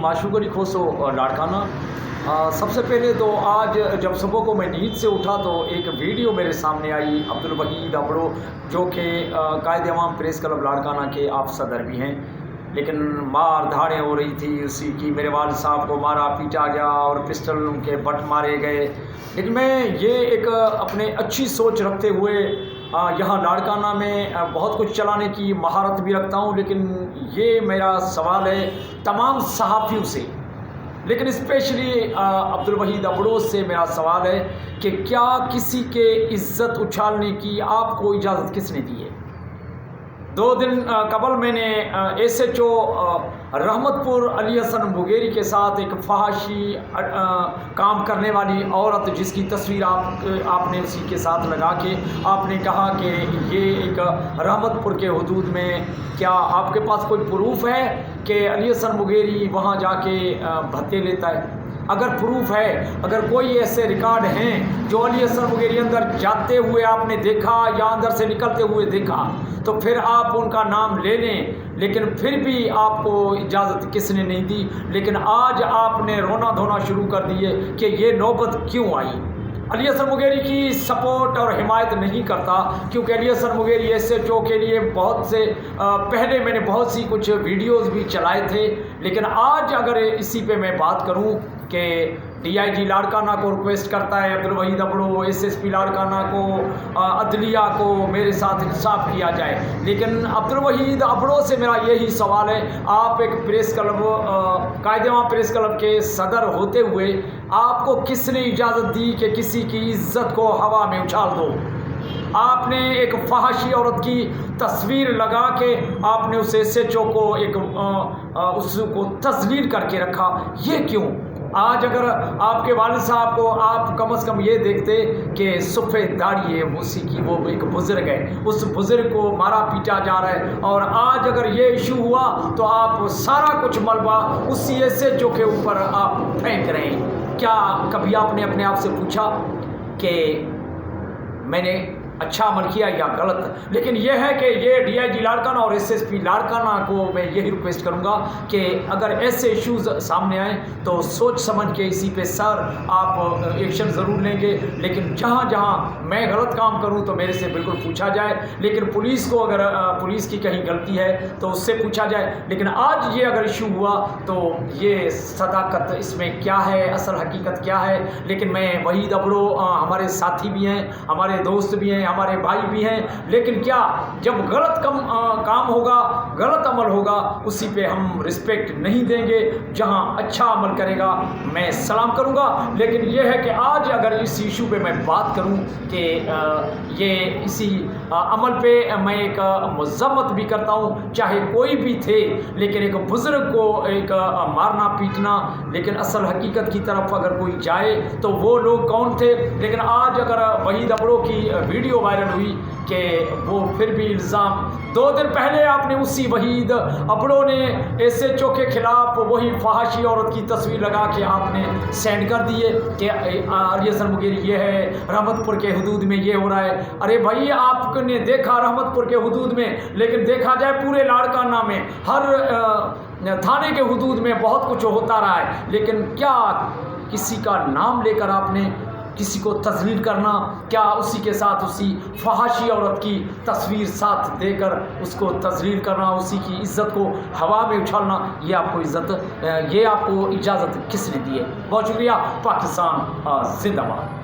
माशूक अली खोसो लाड़काना। सबसे पहले तो आज जब सुबह को मैं नींद से उठा तो एक वीडियो मेरे सामने आई अब्दुल वहीद अबड़ो, जो कि कायद अवाम प्रेस क्लब लाड़काना के आप सदर भी हैं, लेकिन मार धाड़ें हो रही थी उसी की। मेरे वालिद साहब को मारा पीटा गया और पिस्टल उनके बट मारे गए। लेकिन मैं ये एक अपने अच्छी सोच रखते हुए यहाँ लाड़काना में बहुत कुछ चलाने की महारत भी रखता हूँ, लेकिन ये मेरा सवाल है तमाम सहाफ़ियों से, लेकिन स्पेशली अब्दुल वहीद अबड़ो से मेरा सवाल है कि क्या किसी के इज़्ज़त उछालने की आपको इजाज़त किसने दी है? 2 दिन कबल मैंने SHO रहमतपुर अली हसन मुगेरी के साथ एक फहाशी काम करने वाली औरत, जिसकी तस्वीर आपने उसी के साथ लगा के आपने कहा कि ये एक रहमतपुर के हदूद में, क्या आपके पास कोई प्रूफ है कि अली हसन मुगेरी वहाँ जाके भत्ते लेता है? अगर प्रूफ है, अगर कोई ऐसे रिकॉर्ड हैं जो अली हसन मुगेरी अंदर जाते हुए आपने देखा या अंदर से निकलते हुए देखा, तो फिर आप उनका नाम ले लें। लेकिन फिर भी आपको इजाज़त किसने नहीं दी? लेकिन आज आपने रोना धोना शुरू कर दिए कि ये नौबत क्यों आई। अली हसन मुगेरी की सपोर्ट और हिमायत नहीं करता, क्योंकि अली हसन मुगेरी SHO के लिए बहुत से पहले मैंने बहुत सी कुछ वीडियोस भी चलाए थे। लेकिन आज अगर इसी पे मैं बात करूं कि DIG लाड़काना को रिक्वेस्ट करता है अब्दुल वहीद अबड़ो, SSP लाड़काना को, अदलिया को मेरे साथ इंसाफ किया जाए, लेकिन अब्दुल वहीद अबड़ो से मेरा यही सवाल है, आप एक प्रेस क्लब कायदे अवाम प्रेस क्लब के सदर होते हुए आपको किसने इजाज़त दी कि किसी की इज़्ज़त को हवा में उछाल दो? आपने एक फहाशी औरत की तस्वीर लगा के आपने उस SHO को एक उसको तस्लील करके रखा, ये क्यों? आज अगर आपके वालिद साहब को आप कम से कम ये देखते कि सफ़ेद दाढ़ी है उसी की, वो एक बुज़ुर्ग है, उस बुज़ुर्ग को मारा पीटा जा रहा है, और आज अगर ये इशू हुआ तो आप सारा कुछ मलबा उसी SHO के ऊपर आप फेंक रहे हैं। क्या कभी आपने अपने आप से पूछा कि मैंने अच्छा अमल किया या गलत? लेकिन यह है कि ये DIG लाड़काना और SSP लाड़काना को मैं यही रिक्वेस्ट करूंगा कि अगर ऐसे इश्यूज़ सामने आए तो सोच समझ के इसी पे सर आप एक्शन ज़रूर लेंगे, लेकिन जहाँ जहाँ मैं गलत काम करूं तो मेरे से बिल्कुल पूछा जाए, लेकिन पुलिस को अगर पुलिस की कहीं गलती है तो उससे पूछा जाए। लेकिन आज ये अगर इशू हुआ तो ये सदाकत इसमें क्या है, असल हकीकत क्या है? लेकिन मैं वहीद अबड़ो हमारे साथी भी हैं, हमारे दोस्त भी हैं, हमारे भाई भी हैं, लेकिन क्या जब गलत काम होगा, गलत अमल होगा, उसी पे हम रिस्पेक्ट नहीं देंगे। जहां अच्छा अमल करेगा मैं सलाम करूंगा। लेकिन यह है कि आज अगर इस इशू पे मैं बात करूं कि ये इसी अमल पे मैं एक मज़म्मत भी करता हूं, चाहे कोई भी थे, लेकिन एक बुज़ुर्ग को एक मारना पीटना, लेकिन असल हकीकत की तरफ अगर कोई जाए तो वो लोग कौन थे? लेकिन आज अगर वहीद अबड़ो की वीडियो वायरल हुई कि वो फिर भी इल्ज़ाम 2 दिन पहले आपने उसी वहीद अबड़ो ने SHO के खिलाफ वही फहाशी औरत की तस्वीर लगा के आपने सेंड कर दिए कि अली हसन मुगेरी ये है, रहमतपुर के हदूद में ये हो रहा है। अरे भाई, आपने देखा रहमतपुर के हदूद में, लेकिन देखा जाए पूरे लाड़काना में हर थाने के हदूद में बहुत कुछ होता रहा है, लेकिन क्या किसी का नाम लेकर आपने किसी को तस्लील करना, क्या उसी के साथ उसी फहाशी औरत की तस्वीर साथ देकर उसको तस्लील करना, उसी की इज़्ज़त को हवा में उछालना, ये आपको इजाज़त किसने दी है? बहुत शुक्रिया। पाकिस्तान जिंदाबाद।